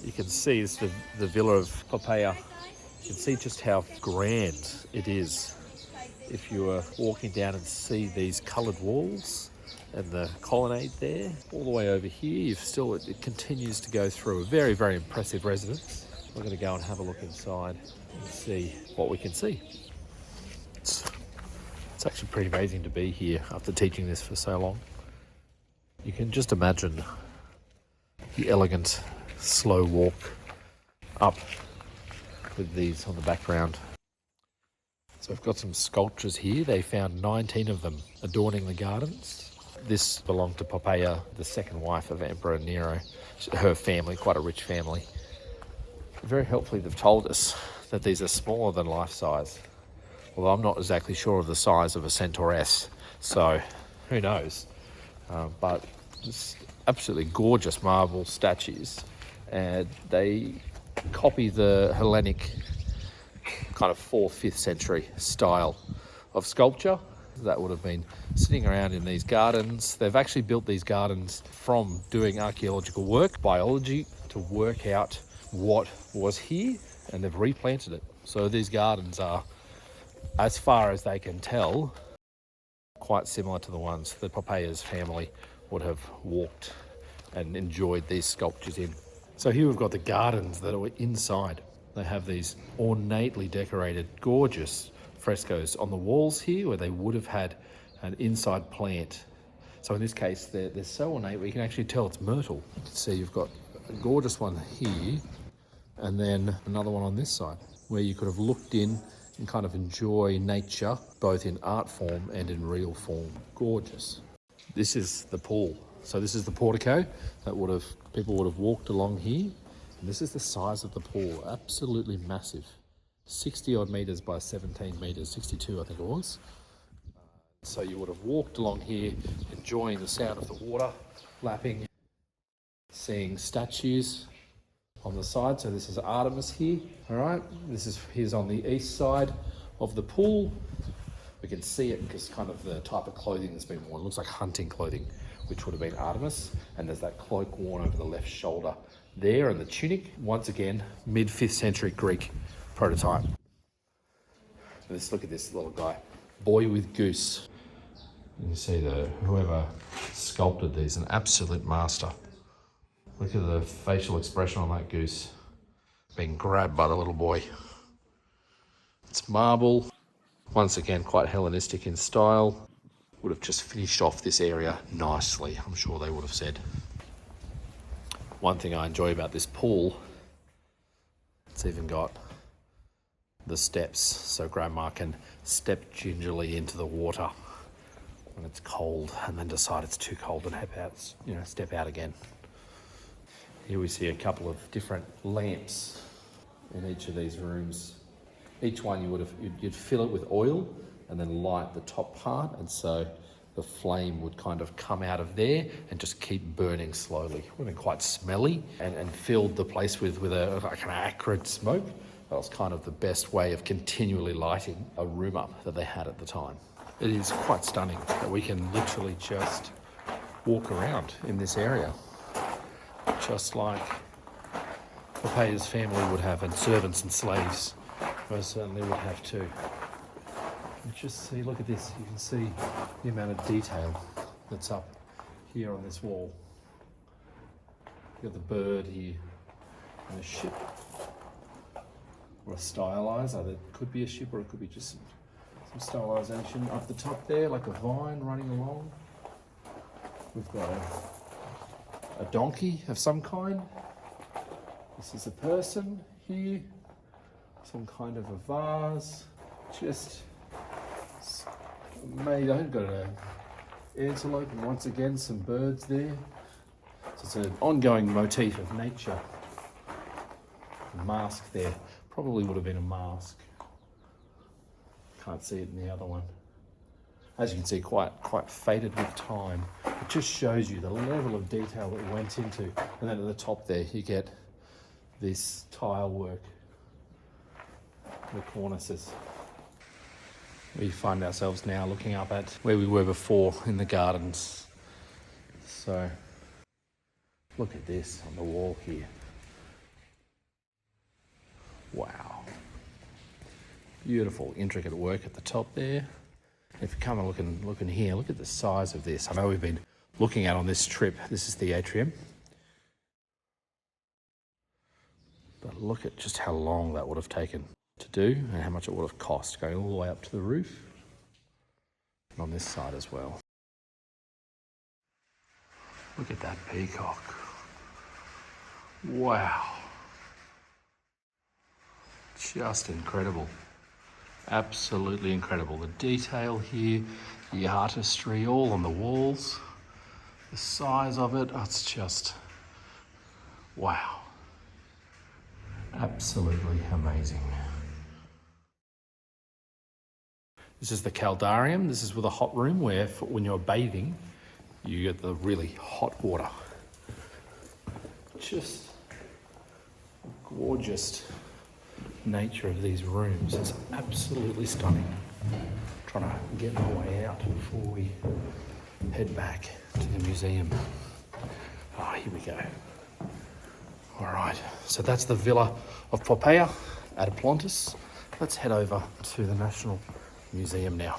You can see it's the Villa of Poppea. You can see just how grand it is. If you were walking down and see these coloured walls and the colonnade there, all the way over here, it continues to go through a very, very impressive residence. We're going to go and have a look inside and see what we can see. It's actually pretty amazing to be here after teaching this for so long. You can just imagine the elegant, slow walk up with these on the background. So I've got some sculptures here. They found 19 of them adorning the gardens. This belonged to Poppea, the second wife of Emperor Nero. Her family, quite a rich family. Very helpfully, they've told us that these are smaller than life size. Although I'm not exactly sure of the size of a Centaurus, so who knows. But just absolutely gorgeous marble statues. And they copy the Hellenic kind of 4th, 5th century style of sculpture that would have been sitting around in these gardens. They've actually built these gardens from doing archaeological work, biology, to work out what was here, and they've replanted it. So these gardens are, as far as they can tell, quite similar to the ones that Poppea's family would have walked and enjoyed these sculptures in. So here we've got the gardens that are inside. They have these ornately decorated, gorgeous frescoes on the walls here where they would have had an inside plant. So in this case, they're so ornate we can actually tell it's myrtle. You can see you've got a gorgeous one here and then another one on this side where you could have looked in and kind of enjoy nature, both in art form and in real form. Gorgeous. This is the pool. So this is the portico that people would have walked along here. And this is the size of the pool, absolutely massive. 60 odd metres by 17 metres, 62 I think it was. So you would have walked along here, enjoying the sound of the water, lapping, seeing statues on the side. So this is Artemis here, all right? Here's on the east side of the pool. We can see it because kind of the type of clothing that's been worn. It looks like hunting clothing, which would have been Artemis. And there's that cloak worn over the left shoulder there, and the tunic, once again, mid-5th century Greek prototype. Let's look at this little guy, boy with goose. You see whoever sculpted these, an absolute master. Look at the facial expression on that goose, being grabbed by the little boy. It's marble, once again quite Hellenistic in style. Would have just finished off this area nicely, I'm sure they would have said. One thing I enjoy about this pool, it's even got the steps, so Grandma can step gingerly into the water when it's cold and then decide it's too cold and step out again. Here we see a couple of different lamps in each of these rooms. Each one you'd fill it with oil and then light the top part, and so the flame would kind of come out of there and just keep burning slowly. It would have been quite smelly and filled the place with like an acrid smoke. That was kind of the best way of continually lighting a room up that they had at the time. It is quite stunning that we can literally just walk around in this area, just like Poppea's family would have, and servants and slaves most certainly would have too. And just see, look at this, you can see the amount of detail that's up here on this wall. You've got the bird here and a ship, or a stylizer. That could be a ship, or it could be just some stylisation up the top there, like a vine running along. We've got a donkey of some kind. This is a person here, some kind of a vase, just made. I've got an antelope and once again some birds there. So it's an ongoing motif of nature. The mask there probably would have been a mask. Can't see it in the other one. As you can see, quite faded with time. It just shows you the level of detail that went into. And then at the top there, you get this tile work, the cornices. We find ourselves now looking up at where we were before in the gardens. So look at this on the wall here. Wow. Beautiful, intricate work at the top there. If you come and look in here, look at the size of this. I know we've been looking at on this trip. This is the atrium. But look at just how long that would have taken to do and how much it would have cost going all the way up to the roof. And on this side as well. Look at that peacock. Wow. Just incredible. Absolutely incredible. The detail here, the artistry all on the walls, the size of it, it's just, wow. Absolutely amazing. This is the caldarium. This is with a hot room where when you're bathing, you get the really hot water. Just gorgeous nature of these rooms is absolutely stunning. Trying to get my way out before we head back to the museum. Ah, here we go. All right, so that's the Villa of Poppea at Oplontis. Let's head over to the National Museum now.